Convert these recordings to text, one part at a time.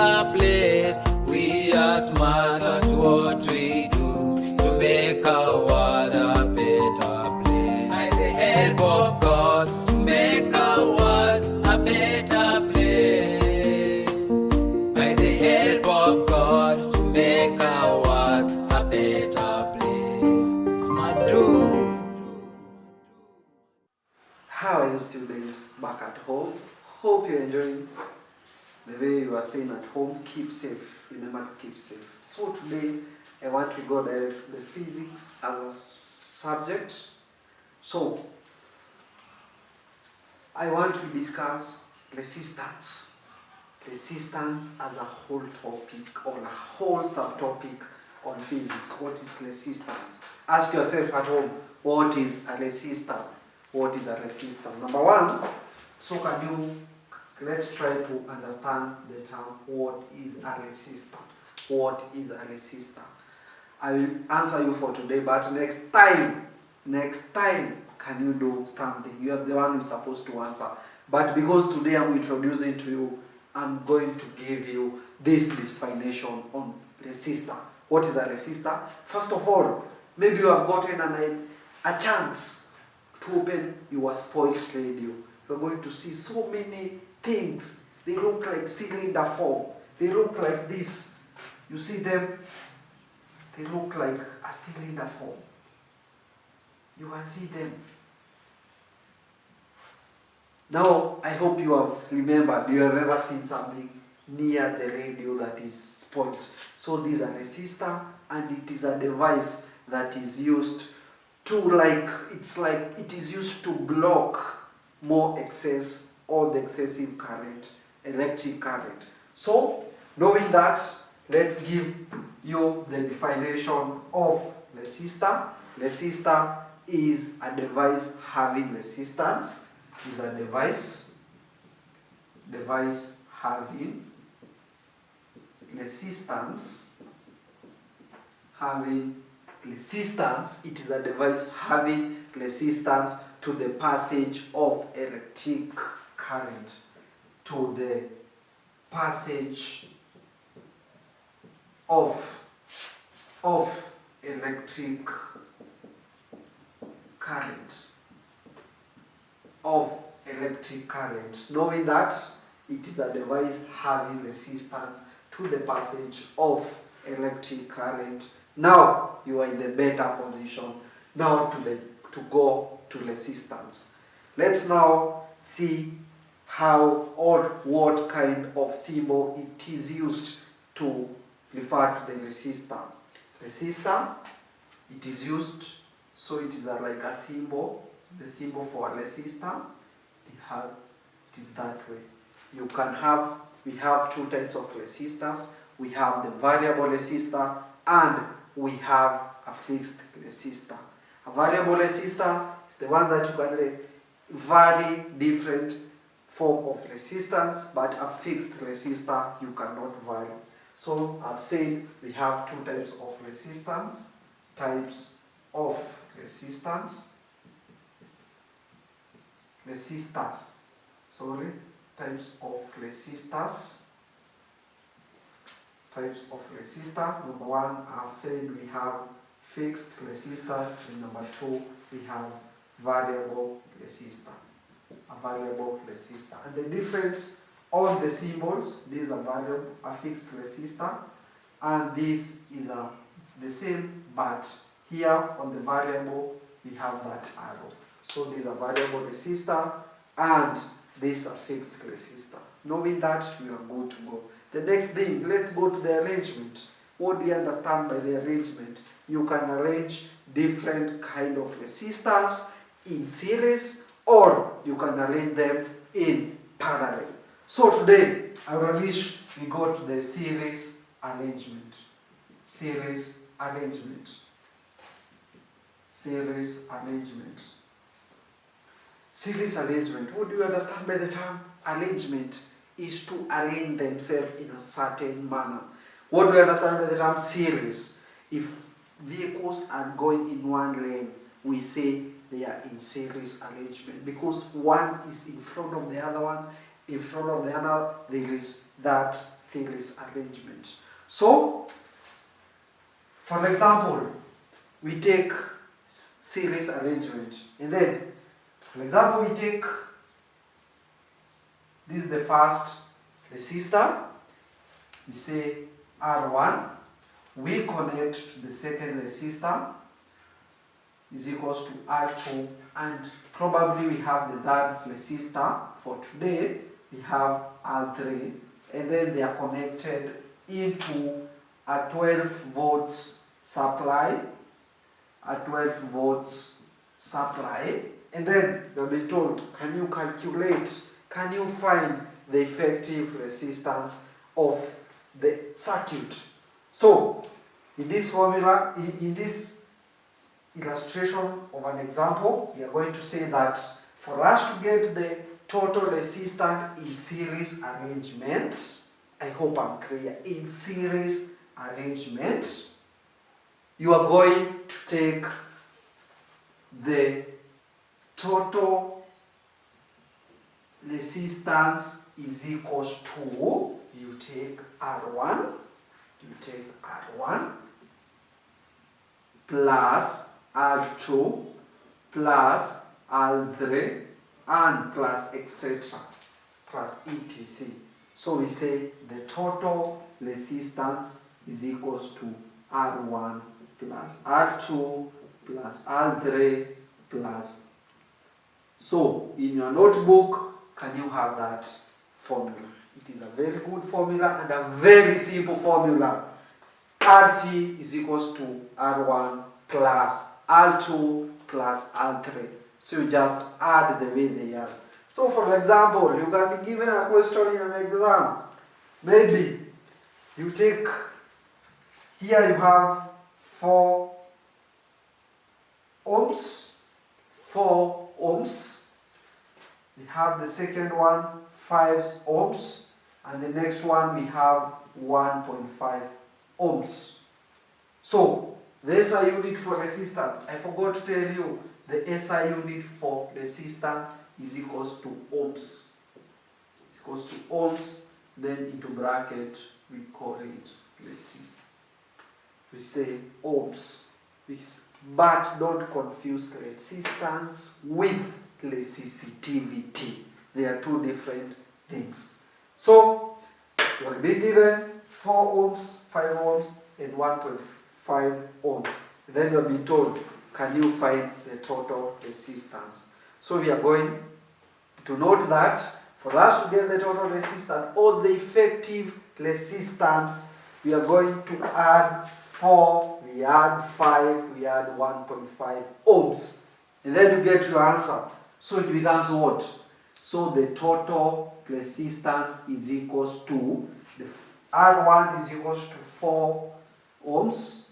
better place. We are smart at what we do to make our world a better place. By the help of God, to make our world a better place. By the help of God, to make our world a better place. Smart do. How are you, student, back at home? Hope you're enjoying the way you are staying at home. Keep safe. Remember to keep safe. So today, I want to go direct to the physics as a subject. So, I want to discuss resistance. Resistance as a whole topic or a whole subtopic on physics. What is resistance? Ask yourself at home, what is a resistor? What is a resistor? Number one, let's try to understand the term, what is a resistor? What is a resistor? I will answer you for today, but next time, can you do something? You are the one who's supposed to answer. But because today I'm introducing to you, I'm going to give you this definition on resistor. What is a resistor? First of all, maybe you have gotten a chance to open your spoiled radio. You're going to see so many things. They look like cylinder form. They look like this. You see them? They look like a cylinder form. You can see them. Now, I hope you have remembered, you have ever seen something near the radio that is spoiled. So this is a resistor, and it is a device that is used to it is used to block more excess or the excessive current, electric current. So, knowing that, let's give you the definition of resistor. Resistor is a device having resistance. Is a device having resistance. It is a device having resistance to the passage of electric current. To the passage of electric current. Knowing that it is a device having resistance to the passage of electric current. Now you are in the better position now to go to resistance. Let's now see how or what kind of symbol it is used to refer to the resistor. Resistor, it is used, so it is like a symbol. The symbol for a resistor, it is that way. We have two types of resistors. We have the variable resistor and we have a fixed resistor. A variable resistor is the one that you can vary different form of resistance, but a fixed resistor you cannot vary. So I've said we have two types of resistors. Types of resistors. Number one, I've said we have fixed resistors, and number two, we have variable resistor. And the difference on the symbols, these are variable, a fixed resistor, and this is it's the same, but here on the variable we have that arrow. So these are variable resistor and these are fixed resistor. Knowing that, we are good to go. The next thing, let's go to the arrangement. What do you understand by the arrangement? You can arrange different kind of resistors in series, or you can arrange them in parallel. So today, I wish we go to the series arrangement. Series arrangement. What do you understand by the term arrangement? Is to arrange themselves in a certain manner. What do you understand by the term series? If vehicles are going in one lane, we say they are in series arrangement because one is in front of the other one in front of the other, there is that series arrangement. So, for example, we take series arrangement, and then, for example, we take this is the first resistor. We say R1. We connect to the second resistor is equals to R2, and probably we have the third resistor. For today, we have R3, and then they are connected into a 12 volts supply, and then you'll be told, can you calculate, can you find the effective resistance of the circuit? So, in this formula, in this illustration of an example, we are going to say that for us to get the total resistance in series arrangement, I hope I'm clear, in series arrangement, you are going to take the total resistance is equals to, you take R1 plus R2 plus R3 and plus etc. plus etc. So we say the total resistance is equals to R1 plus R2 plus R3 plus. So in your notebook, can you have that formula? It is a very good formula and a very simple formula. RT is equals to R1 plus R2 plus R3. So you just add the way they are. So for example, you can be given a question in an exam. Maybe you take, here you have 4 ohms. We have the second one, 5 ohms. And the next one we have 1.5 ohms. So the SI unit for resistance, I forgot to tell you, the SI unit for resistance is equals to ohms. It's equals to ohms, then into bracket we call it resistance. We say ohms. But don't confuse resistance with resistivity. They are two different things. So you will be given 4 ohms, 5 ohms, and 1.5 ohms. Then you'll be told, can you find the total resistance? So we are going to note that for us to get the total resistance or the effective resistance, we are going to add 4, we add 5, we add 1.5 ohms. And then you get your answer. So it becomes what? So the total resistance is equals to, the R1 is equals to 4 ohms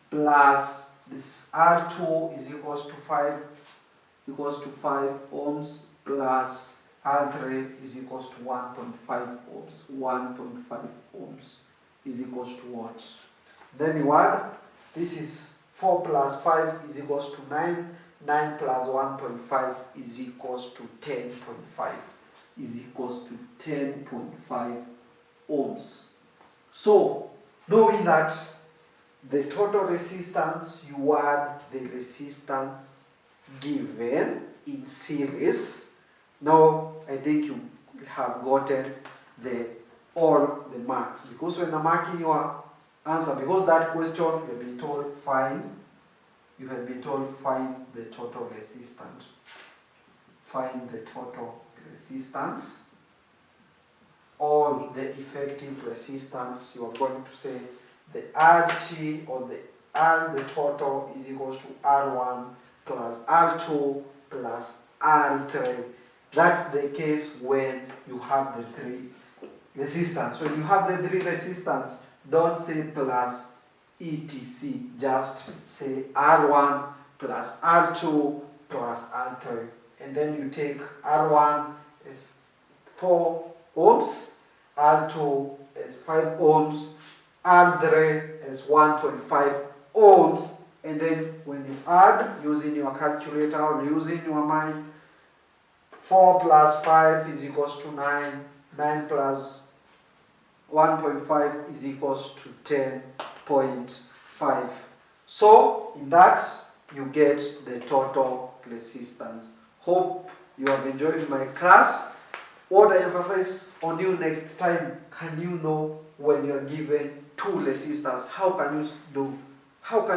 plus this R2 is equals to 5 ohms plus R3 is equals to 1.5 ohms. 1.5 ohms is equals to what? Then you add, this is 4 plus 5 is equals to 9. 9 plus 1.5 is equals to 10.5. Is equals to 10.5 ohms. So, knowing that the total resistance, you add the resistance given in series. Now, I think you have gotten all the marks. Because when I'm marking your answer, because that question you have been told find the total resistance. Find the total resistance or the effective resistance. You are going to say the RT or the R, the total is equals to R1 plus R2 plus R3. That's the case when you have the 3 resistance. When you have the 3 resistance, don't say plus etc. Just say R1 plus R2 plus R3. And then you take R1 is 4 ohms, R2 is 5 ohms, R3 is 1.5 ohms. And then when you add using your calculator or using your mind, 4 plus 5 is equals to 9. 9 plus 1.5 is equals to 10.5. So, in that, you get the total resistance. Hope you have enjoyed my class. What I emphasize on you next time, can you know when you are given 2 resistors? How can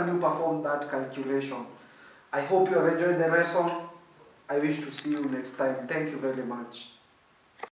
you perform that calculation? I hope you have enjoyed the lesson. I wish to see you next time. Thank you very much.